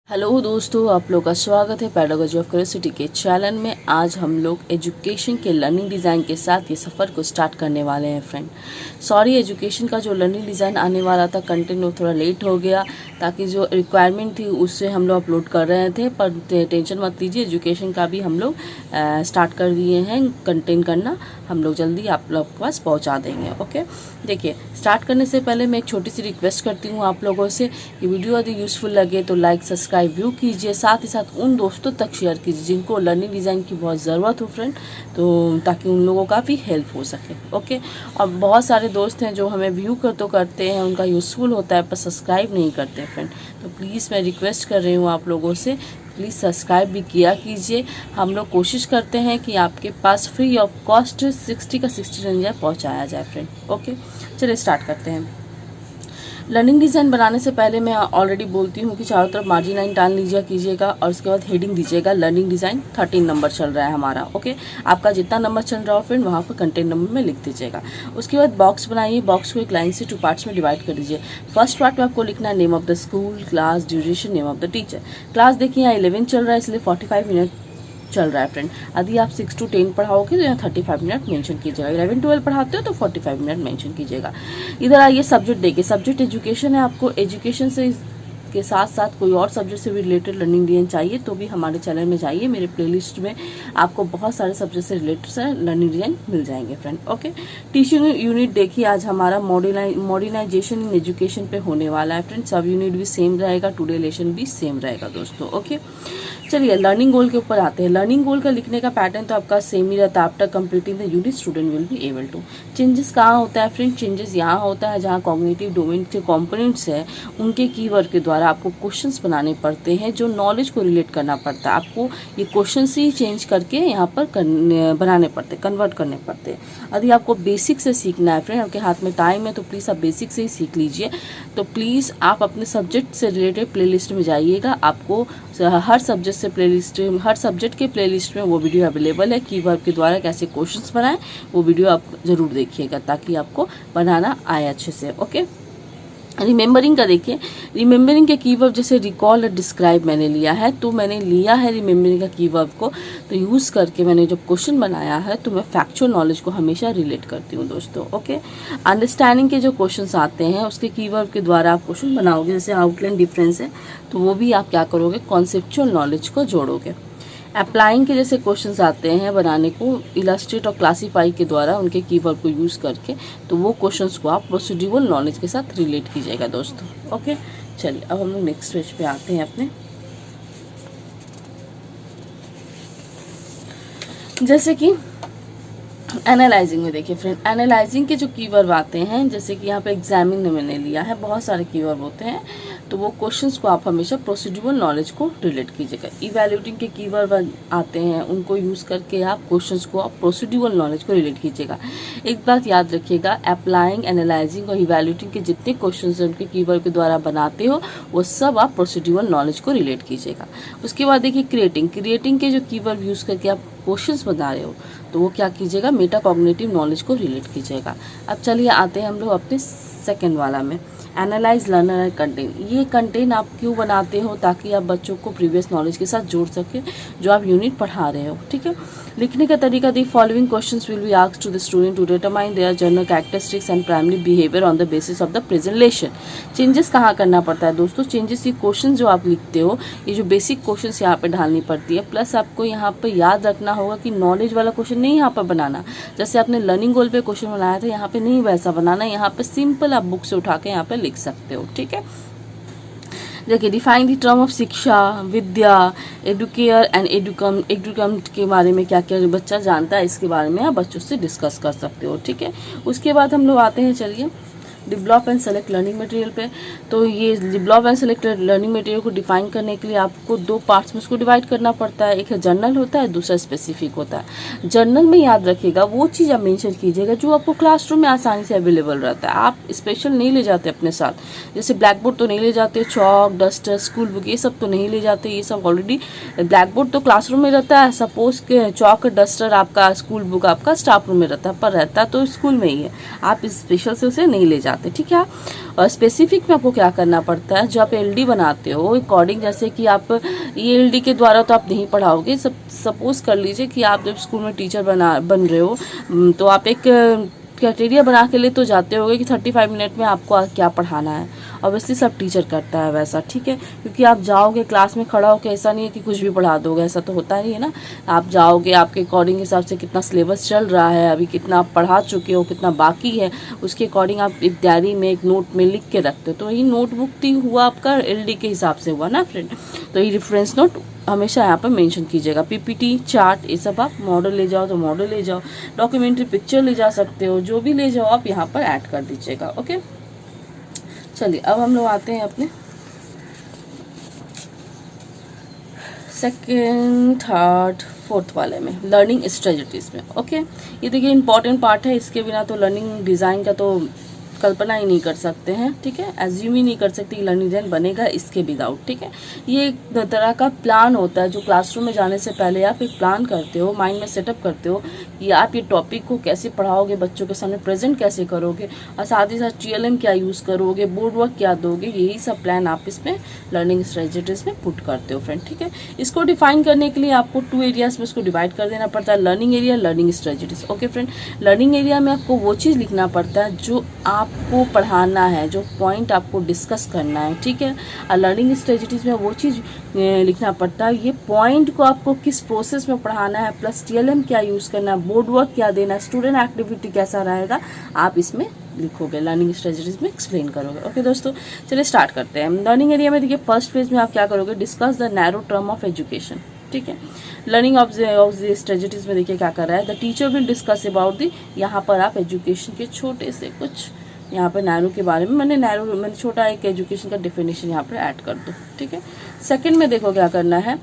Hello दोस्तों, आप लोग का स्वागत है पेडागोजी ऑफ क्यूरियोसिटी के चैनल में। आज हम लोग एजुकेशन के लर्निंग डिज़ाइन के साथ ये सफ़र को स्टार्ट करने वाले हैं फ्रेंड। सॉरी, एजुकेशन का जो लर्निंग डिज़ाइन आने वाला था कंटेंट वो थोड़ा लेट हो गया, ताकि जो रिक्वायरमेंट थी उससे हम लोग अपलोड कर रहे थे। पर टेंशन मत लीजिए, एजुकेशन का भी हम लोग स्टार्ट कर दिए हैं कंटेंट करना। हम लोग जल्दी आप लोग के पास पहुँचा देंगे। ओके, देखिए स्टार्ट करने से पहले मैं एक छोटी सी रिक्वेस्ट करती हूँ आप लोगों से कि वीडियो यदि यूज़फुल लगे तो लाइक सब्सक्राइब व्यू कीजिए, साथ ही साथ उन दोस्तों तक शेयर कीजिए जिनको लर्निंग डिज़ाइन की बहुत ज़रूरत हो फ्रेंड, तो ताकि उन लोगों का भी हेल्प हो सके। ओके, और बहुत सारे दोस्त हैं जो हमें व्यू करते हैं, उनका यूज़फुल होता है पर सब्सक्राइब नहीं करते फ्रेंड। तो प्लीज़ मैं रिक्वेस्ट कर रही हूँ आप लोगों से, प्लीज़ सब्सक्राइब भी किया कीजिए। हम लोग कोशिश करते हैं कि आपके पास फ्री ऑफ कॉस्ट 60 का 60 रंजा पहुँचाया जाए फ्रेंड। ओके, चलिए स्टार्ट करते हैं। लर्निंग डिज़ाइन बनाने से पहले मैं ऑलरेडी बोलती हूँ कि चारों तरफ मार्जिन लाइन टान कीजिएगा और उसके बाद हेडिंग दीजिएगा। लर्निंग डिज़ाइन 13 नंबर चल रहा है हमारा। ओके, आपका जितना नंबर चल रहा हो फ्रेंड वहाँ पर कंटेंट नंबर में लिख दीजिएगा। उसके बाद बॉक्स बनाइए, बॉक्स को एक लाइन से 2 पार्ट्स में डिवाइड कर दीजिए। फर्स्ट पार्ट में आपको लिखना है name of the school, class, duration, name of the teacher. Class देखिए यहाँ 11 चल रहा है इसलिए 45 मिनट चल रहा है फ्रेंड। यदि आप 6 to 10 पढ़ाओगे तो यहाँ 35 मिनट मेंशन कीजिएगा। 11-12 पढ़ाते हो तो 45 मिनट मेंशन कीजिएगा। इधर आइए, सब्जेक्ट देखिए, सब्जेक्ट एजुकेशन है। आपको एजुकेशन से के साथ साथ कोई और सब्जेक्ट से भी रिलेटेड लर्निंग डिज़ाइन चाहिए तो भी हमारे चैनल में जाइए, मेरे प्लेलिस्ट में आपको बहुत सारे सब्जेक्ट से रिलेटेड लर्निंग डिज़ाइन मिल जाएंगे फ्रेंड। ओके, टीचिंग यूनिट देखिए, आज हमारा मॉडर्नाइजेशन इन एजुकेशन पे होने वाला है फ्रेंड। सब यूनिट भी सेम रहेगा, टुडे लेसन भी सेम रहेगा दोस्तों। ओके, चलिए लर्निंग गोल के ऊपर आते हैं। लर्निंग गोल का लिखने का पैटर्न तो आपका सेम ही रहता है। After completing the unit student will be able to. Changes कहाँ होता है फ्रेंड? चेंजेस यहाँ होता है जहाँ कॉग्निटिव डोमेन के कंपोनेंट्स है उनके कीवर्ड के द्वारा आपको क्वेश्चंस बनाने पड़ते हैं जो नॉलेज को रिलेट करना पड़ता है। आपको ये क्वेश्चन ही चेंज करके यहाँ पर बनाने पड़ते, कन्वर्ट करने पड़ते हैं। यदि आपको बेसिक से सीखना है फ्रेंड, आपके हाथ में टाइम है तो प्लीज़ आप बेसिक से ही सीख लीजिए। तो प्लीज़ आप अपने सब्जेक्ट से रिलेटेड प्लेलिस्ट में जाइएगा। आपको हर सब्जेक्ट से प्लेलिस्ट, हर सब्जेक्ट के प्लेलिस्ट में वो वीडियो अवेलेबल है। कीवर्ड के द्वारा कैसे क्वेश्चंस बनाएं वो वीडियो आप ज़रूर देखिएगा ताकि आपको बनाना आए अच्छे से। ओके, रिमेंबरिंग का देखिए, रिमेंबरिंग के कीवर्ड जैसे रिकॉल और डिस्क्राइब मैंने लिया है, तो मैंने लिया है रिमेंबरिंग का कीवर्ड को, तो यूज़ करके मैंने जब क्वेश्चन बनाया है तो मैं फैक्चुअल नॉलेज को हमेशा रिलेट करती हूँ दोस्तों। ओके, अंडरस्टैंडिंग के जो क्वेश्चंस आते हैं उसके कीवर्ड के द्वारा आप क्वेश्चन बनाओगे। जैसे आउटलाइन डिफरेंस है तो वो भी आप क्या करोगे, कॉन्सेप्चुअल नॉलेज को जोड़ोगे। अप्लाइंग के जैसे क्वेश्चंस आते हैं बनाने को इलस्ट्रेट और क्लासीफाई के द्वारा उनके कीवर्ड को यूज़ करके, तो वो क्वेश्चंस को आप प्रोसीड्यूरल नॉलेज के साथ रिलेट कीजिएगा दोस्तों। ओके, चलिए अब हम लोग नेक्स्ट पेज पे आते हैं अपने। जैसे कि एनालाइजिंग में देखिए फ्रेंड, एनालाइजिंग के जो कीवर्ड आते हैं, जैसे कि यहाँ पे एग्जामिन में मैंने लिया है, बहुत सारे कीवर्ड होते हैं, तो वो क्वेश्चंस को आप हमेशा प्रोसीड्यूरल नॉलेज को रिलेट कीजिएगा। इवैल्यूएटिंग के कीवर्ड आते हैं, उनको यूज़ करके आप क्वेश्चंस को, आप प्रोसीड्यूरल नॉलेज को रिलेट कीजिएगा। एक बात याद रखिएगा, अप्लाइंग, एनालाइजिंग और इवैल्यूएटिंग के जितने क्वेश्चंस उनके कीवर्ड के द्वारा बनाते हो वो सब आप प्रोसीड्यूरल नॉलेज को रिलेट कीजिएगा। उसके बाद देखिए क्रिएटिंग, क्रिएटिंग के जो कीवर्ड यूज़ करके आप क्वेश्चंस बना रहे हो तो वो क्या कीजिएगा, मेटा कॉग्निटिव नॉलेज को रिलेट कीजिएगा। अब चलिए आते हैं हम लोग अपने सेकंड वाला में, एनालाइज, लर्नर एंड कंटेंट। ये कंटेंट आप क्यों बनाते हो? ताकि आप बच्चों को प्रीवियस नॉलेज के साथ जोड़ सके जो आप यूनिट पढ़ा रहे हो। ठीक है, लिखने का तरीका the, following questions will be asked to the student to determine their general characteristics and primary behaviour on the basis of the present lesson. Changes कहाँ करना पड़ता है दोस्तों? चेंजेस ये क्वेश्चन जो आप लिखते हो, ये जो बेसिक क्वेश्चंस यहाँ पे ढालनी पड़ती है, प्लस आपको यहाँ पे याद रखना होगा कि नॉलेज वाला क्वेश्चन नहीं यहाँ पर बनाना। जैसे आपने लर्निंग गोल पे क्वेश्चन बनाया था, यहाँ पे नहीं वैसा बनाना, यहाँ पे सिंपल आप बुक से उठा के यहाँ पे लिख सकते हो। ठीक है, देखिए डिफाइन द टर्म ऑफ शिक्षा, विद्या, एडुकेयर एंड एडुकम के बारे में क्या क्या बच्चा जानता है इसके बारे में आप बच्चों से डिस्कस कर सकते हो। ठीक है, उसके बाद हम लोग आते हैं, चलिए develop and select learning material पे। तो ये develop and select learning material को डिफाइन करने के लिए आपको 2 पार्ट्स में उसको डिवाइड करना पड़ता है। एक है जनरल होता है, दूसरा स्पेसिफिक होता है। जनरल में याद रखिएगा वो चीज़ आप मेंशन कीजिएगा जो आपको क्लासरूम में आसानी से अवेलेबल रहता है। आप स्पेशल नहीं ले जाते अपने साथ, जैसे ब्लैक बोर्ड तो नहीं ले जाते, चौक, डस्टर, स्कूल बुक ये सब तो नहीं ले जाते। ये सब ऑलरेडी, ब्लैक बोर्ड तो क्लासरूम में रहता है, सपोज के चौक, डस्टर आपका, स्कूल बुक आपका स्टाफ रूम में रहता है, पर रहता तो स्कूल में ही है, आप स्पेशल से उसे नहीं ले जाते। जाते, ठीक है। और स्पेसिफिक में आपको क्या करना पड़ता है, जो आप एलडी बनाते हो अकॉर्डिंग, जैसे कि आप ये एलडी के द्वारा तो आप नहीं पढ़ाओगे। सपोज कर लीजिए कि आप जब स्कूल में टीचर बन रहे हो, तो आप एक क्राइटेरिया बना के ले तो जाते होगे कि 35 मिनट में आपको क्या पढ़ाना है। ऑब्वियसली सब टीचर करता है वैसा, ठीक है, क्योंकि आप जाओगे क्लास में खड़ा होकर, ऐसा नहीं है कि कुछ भी पढ़ा दोगे, ऐसा तो होता नहीं है ना। आप जाओगे, आपके अकॉर्डिंग हिसाब से कितना सिलेबस चल रहा है, अभी कितना आप पढ़ा चुके हो, कितना बाकी है, उसके अकॉर्डिंग आप एक डायरी में, एक नोट में लिख के रखते हो। तो ये नोटबुक थी हुआ आपका एलडी के हिसाब से हुआ ना फ्रेंड। तो ये रेफरेंस नोट हमेशा यहाँ पर मेंशन कीजिएगा। पीपीटी, चार्ट, ये सब आप मॉडल ले जाओ तो मॉडल ले जाओ, डॉक्यूमेंट्री पिक्चर ले जा सकते हो, जो भी ले जाओ आप यहाँ पर ऐड कर दीजिएगा। ओके, चलिए अब हम लोग आते हैं अपने सेकंड, थर्ड, फोर्थ वाले में, लर्निंग स्ट्रेटजीज में। ओके, ये देखिए इंपॉर्टेंट पार्ट है, इसके बिना तो लर्निंग डिज़ाइन का तो कल्पना ही नहीं कर सकते हैं, ठीक है। एज्यूम ही नहीं कर सकते कि लर्निंग डिज़ाइन बनेगा इसके विदाउट, ठीक है। ये एक तरह का प्लान होता है जो क्लासरूम में जाने से पहले आप एक प्लान करते हो, माइंड में सेटअप करते हो कि आप ये टॉपिक को कैसे पढ़ाओगे, बच्चों के सामने प्रेजेंट कैसे करोगे, और साथ ही साथ TLM क्या यूज़ करोगे, बोर्ड वर्क क्या दोगे, यही सब प्लान आप इसमें लर्निंग स्ट्रेटजीज में पुट करते हो फ्रेंड, ठीक है। इसको डिफाइन करने के लिए आपको 2 एरियाज में इसको डिवाइड कर देना पड़ता है, learning area, learning strategies. Okay friend, learning area में आपको वो चीज़ लिखना पड़ता है जो आपको पढ़ाना है, जो पॉइंट आपको डिस्कस करना है, ठीक है। और लर्निंग स्ट्रेटजीज में वो चीज़ लिखना पड़ता है, ये पॉइंट को आपको किस प्रोसेस में पढ़ाना है, प्लस TLM क्या यूज़ करना है, बोर्ड वर्क क्या देना है, स्टूडेंट एक्टिविटी कैसा रहेगा, आप इसमें लिखोगे, लर्निंग स्ट्रेटजीज में एक्सप्लेन करोगे। ओके दोस्तों, चलिए स्टार्ट करते हैं। लर्निंग एरिया में देखिए फर्स्ट फेज में आप क्या करोगे, discuss the narrow term of education, ठीक है। लर्निंग ऑफ द स्ट्रेटजीज में देखिए क्या कर रहा है, the teacher will discuss about the, यहाँ पर आप एजुकेशन के छोटे से कुछ यहाँ पर नैरो के बारे में, मैंने छोटा एक एजुकेशन का डेफिनेशन यहाँ पर ऐड कर दो, ठीक है। सेकंड में देखो क्या करना है,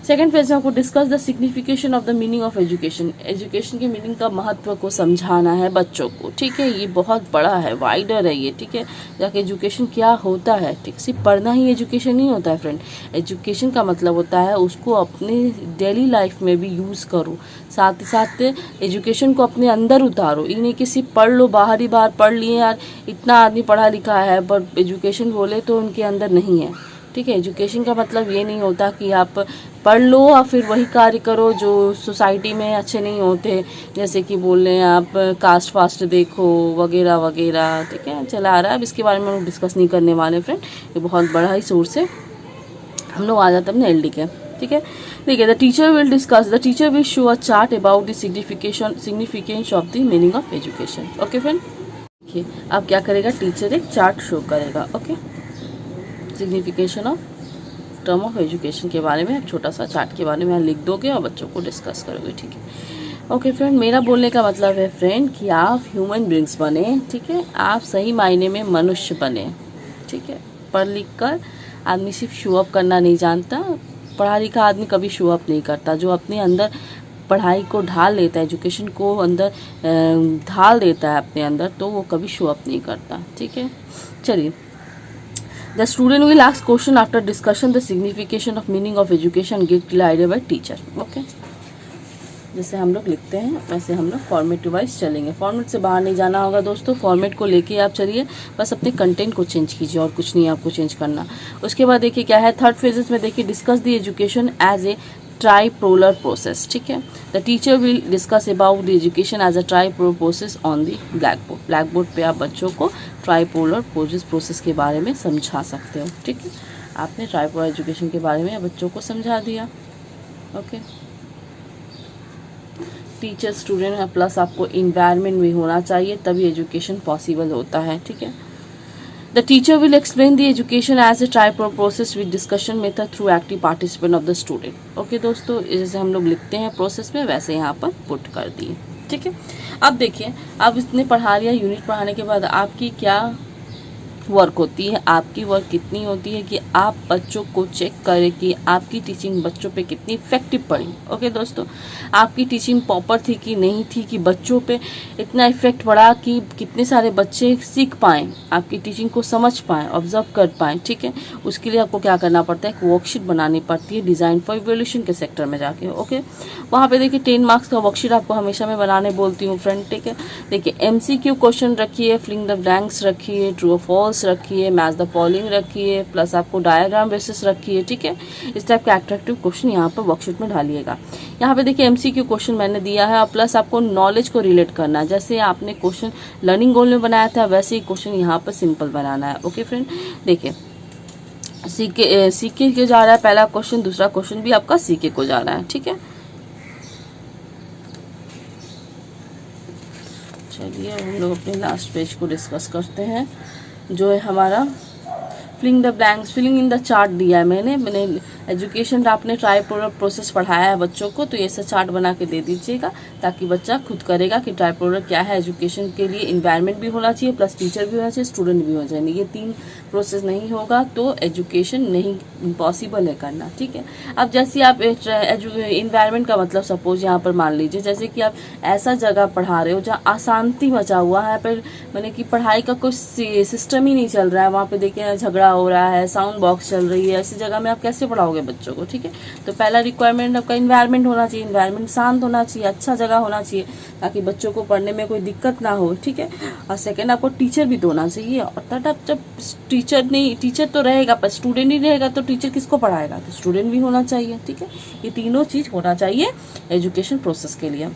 सेकंड फेज में आपको discuss the signification of the meaning of education, education के मीनिंग का महत्व को समझाना है बच्चों को, ठीक है। ये बहुत बड़ा है, वाइडर है ये, ठीक है। जाके एजुकेशन क्या होता है, ठीक, सिर्फ पढ़ना ही एजुकेशन नहीं होता है फ्रेंड। एजुकेशन का मतलब होता है उसको अपने डेली लाइफ में भी यूज़ करो, साथ ही साथ एजुकेशन को अपने अंदर उतारो। ये नहीं कि सिर्फ पढ़ लो, बाहर ही बाहर पढ़ लिए यार, इतना आदमी पढ़ा लिखा है पर एजुकेशन बोले तो उनके अंदर नहीं है, ठीक है। एजुकेशन का मतलब ये नहीं होता कि आप पढ़ लो और फिर वही कार्य करो जो सोसाइटी में अच्छे नहीं होते, जैसे कि बोल रहे हैं आप कास्ट फास्ट देखो वगैरह वगैरह, ठीक है, चला आ रहा है। अब इसके बारे में हम डिस्कस नहीं करने वाले फ्रेंड, ये बहुत बड़ा ही सोर्स है। हम लोग आ जाते हैं अपने LD के, ठीक है। देखिए the teacher will show a chart about the significance of the meaning of education. Okay friend, देखिए अब क्या करेगा, टीचर एक चार्ट शो करेगा, okay, signification of term of education के बारे में, एक छोटा सा चार्ट के बारे में लिख दोगे और बच्चों को डिस्कस करोगे, ठीक है। ओके फ्रेंड, मेरा बोलने का मतलब है फ्रेंड कि आप ह्यूमन बींग्स बने, ठीक है, आप सही मायने में मनुष्य बने, ठीक है। पढ़ लिख कर आदमी सिर्फ शो अप करना नहीं जानता, पढ़ा लिखा आदमी कभी शो अप नहीं करता। जो अपने अंदर पढ़ाई को ढाल लेता है, एजुकेशन को अंदर ढाल देता है अपने अंदर, तो वो कभी शो अप नहीं करता, ठीक है। चलिए, the student will ask question after discussion the signification of meaning of education give idea by teacher. Okay, जैसे हम लोग लिखते हैं वैसे हम लोग फॉर्मेट वाइज चलेंगे, फॉर्मेट से बाहर नहीं जाना होगा दोस्तों, फॉर्मेट को लेके आप चलिए, बस अपने कंटेंट को चेंज कीजिए और कुछ नहीं आपको चेंज करना। उसके बाद देखिए क्या है, थर्ड फेजेस में देखिए discuss the education as a tripolar process, ठीक है। The teacher will discuss about the education as a tripolar process on the black board. Black board पे आप बच्चों को ट्राइपोलर प्रोसेस के बारे में समझा सकते हो, ठीक है। आपने ट्राइपोलर एजुकेशन के बारे में बच्चों को समझा दिया, ओके। टीचर स्टूडेंट प्लस आपको इन्वायरमेंट भी होना चाहिए, तभी एजुकेशन पॉसिबल होता है, ठीक है। The teacher will explain the education as a tripolar process with discussion method through active participant of the student. Okay दोस्तों, जैसे हम लोग लिखते हैं प्रोसेस में वैसे यहाँ पर पुट कर दिए, ठीक है। अब देखिए, अब इसने पढ़ा लिया, यूनिट पढ़ाने के बाद आपकी क्या वर्क होती है, आपकी वर्क कितनी होती है कि आप बच्चों को चेक करें कि आपकी टीचिंग बच्चों पे कितनी इफेक्टिव पड़ी। ओके दोस्तों, आपकी टीचिंग प्रॉपर थी कि नहीं थी, कि बच्चों पे इतना इफेक्ट पड़ा कि कितने सारे बच्चे सीख पाएँ, आपकी टीचिंग को समझ पाएँ, ऑब्जर्व कर पाएँ। ठीक है, उसके लिए आपको क्या करना पड़ता है, एक वर्कशीट बनानी पड़ती है डिज़ाइन फॉर इवोल्यूशन के सेक्टर में जाके। ओके, वहाँ पे देखिए 10 मार्क्स का वर्कशीट आपको हमेशा मैं बनाने बोलती हूँ फ्रेंड। ठीक है, देखिए MCQ क्वेश्चन रखिए, फिलिंग द ब्लैंक्स रखिए, ट्रू और फॉल्स रखिए, मैच द फॉलोइंग रखिए, प्लस आपको डायग्राम बेसिस रखिए। ठीक है, इस टाइप के अट्रैक्टिव क्वेश्चन यहाँ पर वर्कशीट में डालिएगा। यहाँ पे देखिए MCQ क्वेश्चन मैंने दिया है, और प्लस आपको नॉलेज को रिलेट करना है। जैसे आपने क्वेश्चन लर्निंग गोल में बनाया था, वैसे ही क्वेश्चन यहाँ पर सिंपल बनाना है। ओके फ्रेंड, देखिए सीके को जा रहा है पहला क्वेश्चन, दूसरा क्वेश्चन भी आपका सीके को जा रहा है। ठीक है, चलिए हम लोग अपने लास्ट पेज को डिस्कस करते हैं, जो है हमारा filling the blanks. Filling in the chart दिया है मैंने एजुकेशन आपने ट्राई प्रोसेस पढ़ाया है बच्चों को, तो ये ऐसा चार्ट बना के दे दीजिएगा, ताकि बच्चा खुद करेगा कि ट्राई प्रोडक्ट क्या है। एजुकेशन के लिए इन्वायरमेंट भी होना चाहिए, प्लस टीचर भी होना चाहिए, स्टूडेंट भी होना चाहिए। ये 3 प्रोसेस नहीं होगा तो एजुकेशन नहीं इम्पॉसिबल है करना। ठीक है, अब जैसे आप इन्वायरमेंट का मतलब सपोज यहाँ पर मान लीजिए, जैसे कि आप ऐसा जगह पढ़ा रहे हो जहाँ अशांति मचा हुआ है, पर मैंने कि पढ़ाई का कुछ सिस्टम ही नहीं चल रहा है, वहाँ पे देखिए झगड़ा हो रहा है, साउंड बॉक्स चल रही है, ऐसी जगह में आप कैसे पढ़ाओगे बच्चों को। ठीक है, तो पहला रिक्वायरमेंट आपका इन्वायरमेंट होना चाहिए, इन्वायरमेंट शांत होना चाहिए, अच्छा जगह होना चाहिए, ताकि बच्चों को पढ़ने में कोई दिक्कत ना हो। ठीक है, और सेकंड आपको टीचर भी तो होना चाहिए, और थर्ड आप जब टीचर तो रहेगा पर स्टूडेंट ही रहेगा, तो टीचर किसको पढ़ाएगा, तो स्टूडेंट भी होना चाहिए। ठीक है, ये तीनों चीज होना चाहिए एजुकेशन प्रोसेस के लिए।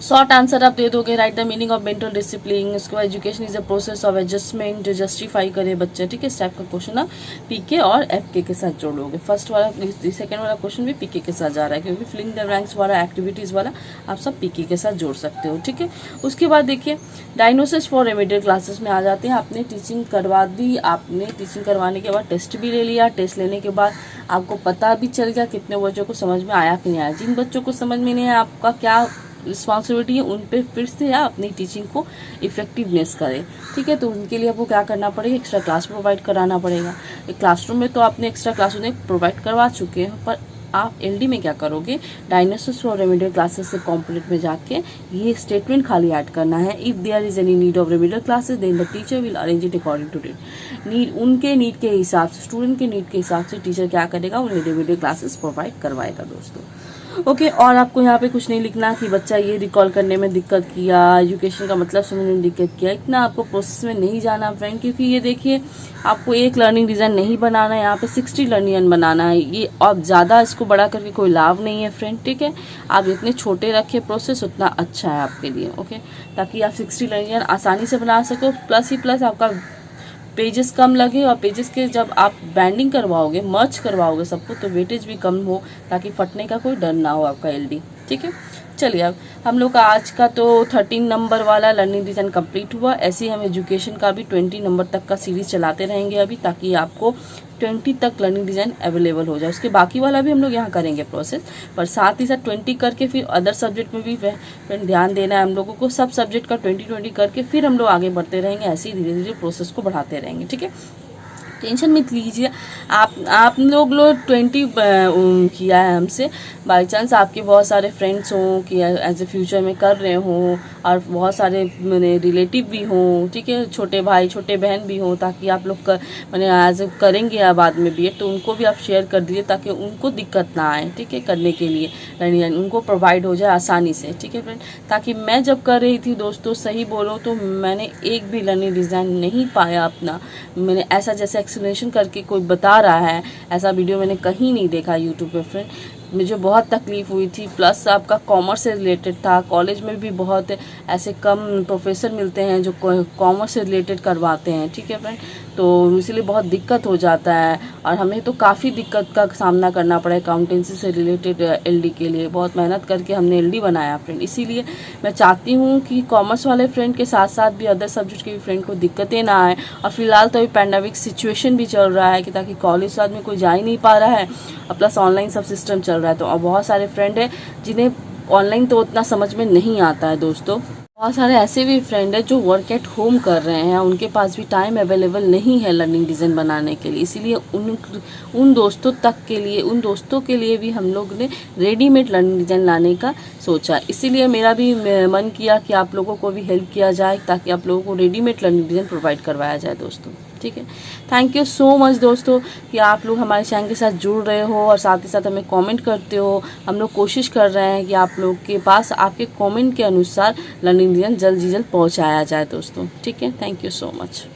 शॉर्ट आंसर आप दे दोगे, right the meaning of mental discipline. उसके बाद education is a process of adjustment, justify करे बच्चे। ठीक है, इस टाइप का क्वेश्चन आप पीके और एफके के साथ जोड़ोगे। फर्स्ट वाला सेकंड वाला क्वेश्चन भी पीके के साथ जा रहा है, क्योंकि फिलिंग द रैंक्स वाला एक्टिविटीज वाला आप सब पीके के साथ जोड़ सकते हो। ठीक है, उसके बाद देखिए डायग्नोसिस फॉर रेमेडियल क्लासेस में आ जाते हैं। आपने टीचिंग करवा दी, आपने टीचिंग करवाने के बाद टेस्ट भी ले लिया, टेस्ट लेने के बाद आपको पता भी चल गया कितने बच्चों को समझ में आया कि नहीं आया। जिन बच्चों को समझ में नहीं आया, आपका क्या रिस्पॉन्सिबिलिटी है, उन पे फिर से आप अपनी टीचिंग को इफेक्टिवनेस करें। ठीक है, तो उनके लिए आपको क्या करना पड़ेगा, एक्स्ट्रा क्लास प्रोवाइड कराना पड़ेगा। एक क्लासरूम में तो आपने एक्स्ट्रा क्लास उन्हें प्रोवाइड करवा चुके हैं, पर आप एलडी में क्या करोगे, डायग्नोसिस फॉर रेमेडियल क्लासेस से कॉम्पोनेंट में जाके ये स्टेटमेंट खाली ऐड करना है। If there is any need of remedial classes then the teacher will arrange it according to need. उनके नीड के हिसाब से, स्टूडेंट के नीड के हिसाब से टीचर क्या करेगा, उन्हें रेमेडियल क्लासेस प्रोवाइड करवाएगा दोस्तों। ओके, और आपको यहाँ पे कुछ नहीं लिखना कि बच्चा ये रिकॉल करने में दिक्कत किया, एजुकेशन का मतलब समझने में दिक्कत किया, इतना आपको प्रोसेस में नहीं जाना फ्रेंड, क्योंकि ये देखिए आपको एक लर्निंग डिज़ाइन नहीं बनाना है, यहाँ पे 60 लर्निंग बनाना है। ये अब ज़्यादा इसको बड़ा करके कोई लाभ नहीं है फ्रेंड। ठीक है, आप जितने छोटे रखे प्रोसेस उतना अच्छा है आपके लिए। ओके, ताकि आप 60 लर्निंग आसानी से बना सको, प्लस ही प्लस आपका पेजेस कम लगे, और पेजेस के जब आप बैंडिंग करवाओगे, मर्ज करवाओगे सबको, तो वेटेज भी कम हो, ताकि फटने का कोई डर ना हो आपका एलडी। ठीक है, चलिए अब हम लोग का आज का तो 13 नंबर वाला लर्निंग डिज़ाइन कंप्लीट हुआ। ऐसे ही हम एजुकेशन का भी 20 नंबर तक का सीरीज चलाते रहेंगे अभी, ताकि आपको 20 तक लर्निंग डिज़ाइन अवेलेबल हो जाए। उसके बाकी वाला भी हम लोग यहाँ करेंगे प्रोसेस, पर साथ ही साथ 20 करके फिर अदर सब्जेक्ट में भी ध्यान देना है हम लोगों को। सब सब्जेक्ट का 20 करके फिर हम लोग आगे बढ़ते रहेंगे, ऐसे ही धीरे धीरे प्रोसेस को बढ़ाते रहेंगे। ठीक है, टेंशन मत लीजिए। आप लोग 20 किया है हमसे, बाई चांस आपके बहुत सारे फ्रेंड्स हों कि एज ए फ्यूचर में कर रहे हों, और बहुत सारे मैंने रिलेटिव भी हों, ठीक है, छोटे भाई छोटे बहन भी हों, ताकि आप लोग मैंने एज ए करेंगे या बाद में भी, तो उनको भी आप शेयर कर दीजिए, ताकि उनको दिक्कत ना आए। ठीक है, करने के लिए उनको प्रोवाइड हो जाए आसानी से। ठीक है फ्रेंड, ताकि मैं जब कर रही थी दोस्तों, सही बोलो तो मैंने एक भी लर्निंग डिज़ाइन नहीं पाया अपना। मैंने ऐसा जैसे एक्सप्लेनेशन करके कोई बता रहा है, ऐसा वीडियो मैंने कहीं नहीं देखा यूट्यूब पे फ्रेंड। मुझे बहुत तकलीफ़ हुई थी, प्लस आपका कॉमर्स से रिलेटेड था। कॉलेज में भी बहुत ऐसे कम प्रोफेसर मिलते हैं जो कॉमर्स से रिलेटेड करवाते हैं। ठीक है फ्रेंड, तो इसलिए बहुत दिक्कत हो जाता है, और हमें तो काफ़ी दिक्कत का सामना करना पड़ा अकाउंटेंसी से रिलेटेड एलडी के लिए। बहुत मेहनत करके हमने एलडी बनाया फ्रेंड। इसीलिए मैं चाहती हूँ कि कॉमर्स वाले फ्रेंड के साथ साथ भी अदर सब्जेक्ट के भी फ्रेंड को दिक्कतें ना आए। और फिलहाल तो अभी पैंडेमिक सिचुएशन भी चल रहा है, कि ताकि कॉलेज साथ में कोई जा ही नहीं पा रहा है, और प्लस ऑनलाइन सब सिस्टम चल रहा है। तो अब बहुत सारे फ्रेंड हैं जिन्हें ऑनलाइन तो उतना समझ में नहीं आता है दोस्तों। बहुत सारे ऐसे भी फ्रेंड है जो वर्क एट होम कर रहे हैं, उनके पास भी टाइम अवेलेबल नहीं है लर्निंग डिज़ाइन बनाने के लिए, इसीलिए उन दोस्तों के लिए भी हम लोग ने रेडीमेड लर्निंग डिज़ाइन लाने का सोचा। इसीलिए मेरा भी मन किया कि आप लोगों को भी हेल्प किया जाए ताकि आप लोगों को रेडीमेड लर्निंग डिज़ाइन प्रोवाइड करवाया जाए दोस्तों। ठीक है, थैंक यू सो मच दोस्तों कि आप लोग हमारे चैनल के साथ जुड़ रहे हो और साथ ही साथ हमें कमेंट करते हो। हम लोग कोशिश कर रहे हैं कि आप लोग के पास आपके कमेंट के अनुसार लर्निंग डिज़ाइन जल्द से जल्द पहुंचाया जाए दोस्तों। ठीक है, थैंक यू सो मच।